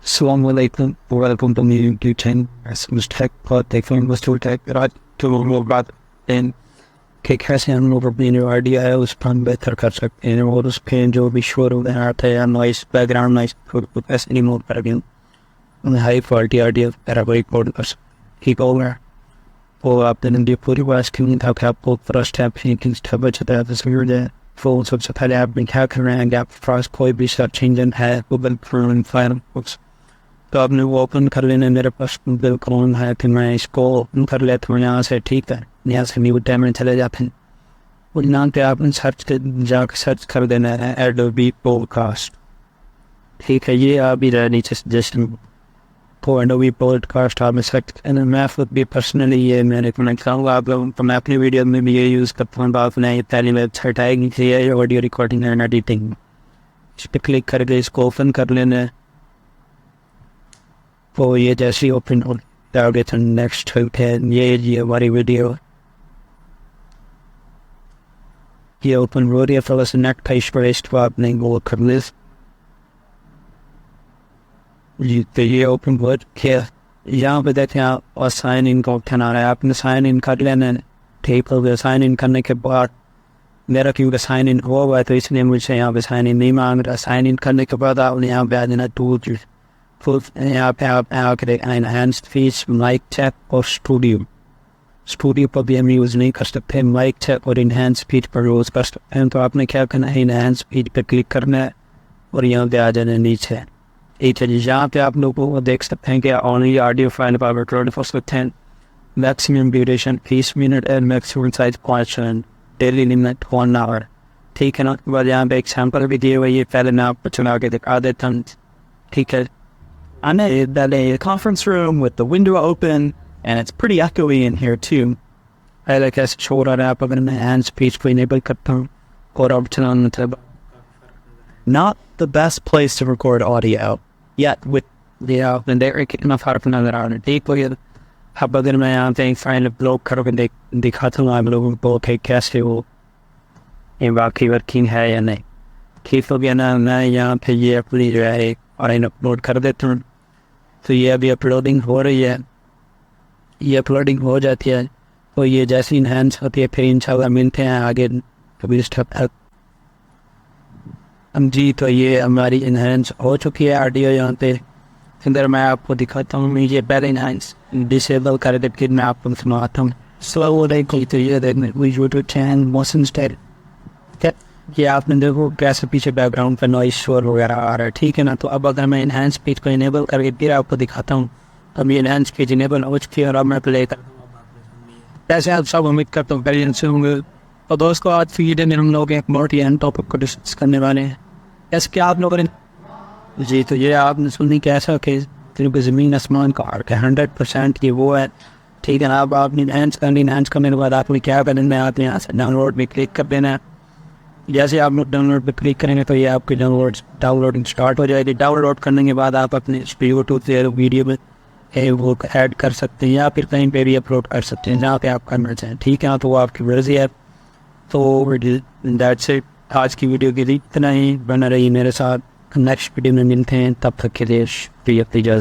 Assalamu alaikum, welcome to my YouTube channel. As Tech Pod, Tech Film was to Tech, right? To more about then कि कैसे हम लोग अपनी जो idea है उस पर हम बेहतर कर सकते हैं और उस पर जो भी शोर वगैरह आता है या नॉइस बैकग्राउंड नॉइस को कैसे रिमूव कर दें उन्हें हाई क्वालिटी आइडिया वगैरह को रिकॉर्ड कर सकते ठीक होगा। वो आपने जो पूरी बात की था कि आपको फर्स्ट स्टेप सेकंड स्टेप अच्छा है तस्वीर है वो सबसे पहले आप क्या कर रहे हैं कि आपके पास कोई भी सर्च इंजन है गूगल क्रोम फायरफॉक्स तो आपने वो ओपन कर लेना। मेरे पास गूगल क्रोम है कि मैं इसको ओपन कर लेता हूँ यहाँ से ठीक है। यहाँ से न्यू टैब में चले जाते हैं और यहाँ पे आपने जाकर सर्च कर देना है एडोबी पॉडकास्ट ठीक है। ये आप ही रहे नीचे सजेशन तो एडोबी पॉडकास्ट आप सर्च करना। मैं खुद भी पर्सनली ये मैं रिकमेंड करूँगा आप लोगों को। मैं अपनी वीडियो में भी ये यूज़ करता हूँ। बात नहीं पहली वेबसाइट आएगी थी ये ऑडियो रिकॉर्डिंग एंड एडिटिंग इस पर क्लिक करके इसको ओपन कर लेना है। तो ये जैसे ही ओपन हो जाओगे तो नेक्स्ट है ये हमारी वीडियो ये ओपन हो रही है। थोड़ा सा नेट का इश्यूज तो आप नहीं वो कर ले तो ये ओपन हो गया। यहाँ पे देखें आप और साइन इन का ऑप्शन आ रहा है आपने साइन इन कर लेना है ठीक हो गया। साइन इन करने के बाद मेरा क्योंकि साइन इन हुआ हुआ है तो इसलिए मुझे यहाँ पे साइन इन नहीं मांग रहा। साइन इन करने के बाद आपने यहाँ पे आ जाना टूल यहाँ पे आप आकर एनहांस्ड फीस माइक चेक और स्टूडियो पर भी हम यूज़ नहीं कर सकते। माइक चेक और इनहेंस स्पीड पर यूज़ कर सकते हैं। तो आपने क्या करना है इनहेंस स्पीड पर क्लिक करना है और यहाँ पे आ जाना नीचे ठीक है। यहाँ पे आप लोगों को देख सकते हैं कि ओनली ऑडियो फाइल पर रिकॉर्ड फॉर सकते हैं। Maximum duration 20 minute and maximum size 5 daily limit 1 hour ठीक है ना। उसके बाद यहाँ पे एक सैम्पल भी दिए हुए ये पहले मैं आपको चला के दिखा देता हूँ ठीक है। I'm at a conference room with the window open, and it's pretty echoey in here too. पहले कैसे छोड़ रहा है आप अगर मैं हैंड स्पीच को इनेबल करता हूँ और ऑप्शन ऑन मतलब Not the best place to record audio yet with आपने देख कितना फर्क नजर आ रहा है ठीक हो गया। अब अगर मैं यहाँ पे फाइल अपलोड करके दिखाता हूँ आप लोगों को कि कैसे वो ये बाकी वर्किंग है या नहीं ठीक हो गया ना। मैं यहाँ पे ये अपनी जो है फाइल अपलोड कर देता हूँ तो ये अभी अपलोडिंग हो रही है। ये अपलोडिंग हो जाती है तो ये जैसे इनहेंस होती है फिर इंशाल्लाह मिलते हैं आगे कभी स्टेप जी। तो ये हमारी इनहेंस हो चुकी है ऑडियो यहाँ पे अंदर मैं आपको दिखाता हूँ। ये पहले इनहेंस डिसेबल कर दे फिर मैं आपको सुनाता हूँ। स्लो तो ये देखने यूट्यूब चैनल मोशन स्टाइल ये आपने देखो कैसे पीछे बैकग्राउंड पर नॉइस शोर वगैरह आ रहा है ठीक है ना। तो अब अगर मैं इनहेंस स्पीच को इनेबल करके फिर आपको दिखाता हूँ अब ये इनहेंस स्पीच इनेबल हो चुकी है और अब मैं प्ले करता हूँ। जैसे आप सब उम्मीद करता हूँ पहले से होंगे। तो दोस्तों आज वीडियो में हम लोग एक बहुत ही अहम टॉपिक को डिस्कस करने वाले हैं। जैसे कि आप लोगों ने जी तो ये आपने सुनी कैसा कि क्योंकि ज़मीन आसमान का आर्क है 100% ये वो है ठीक है ना। अब आपने इनहेंस करने के बाद आपने क्या करना है आपने यहाँ से डाउनलोड में क्लिक कर देना है। जैसे आप लोग डाउनलोड पे क्लिक करेंगे तो ये आपकी डाउनलोडिंग स्टार्ट हो जाएगी। डाउनलोड करने के बाद आप अपने यूट्यूब से वीडियो में वो ऐड कर सकते हैं या फिर कहीं पे भी अपलोड कर सकते हैं जहाँ पे आप करना चाहें ठीक है। तो वो आपकी मर्जी है। तो दैट्स इट आज की वीडियो के लिए इतना ही। बना रही मेरे साथ नेक्स्ट वीडियो में मिलते हैं तब तक के लिए शुक्रिया।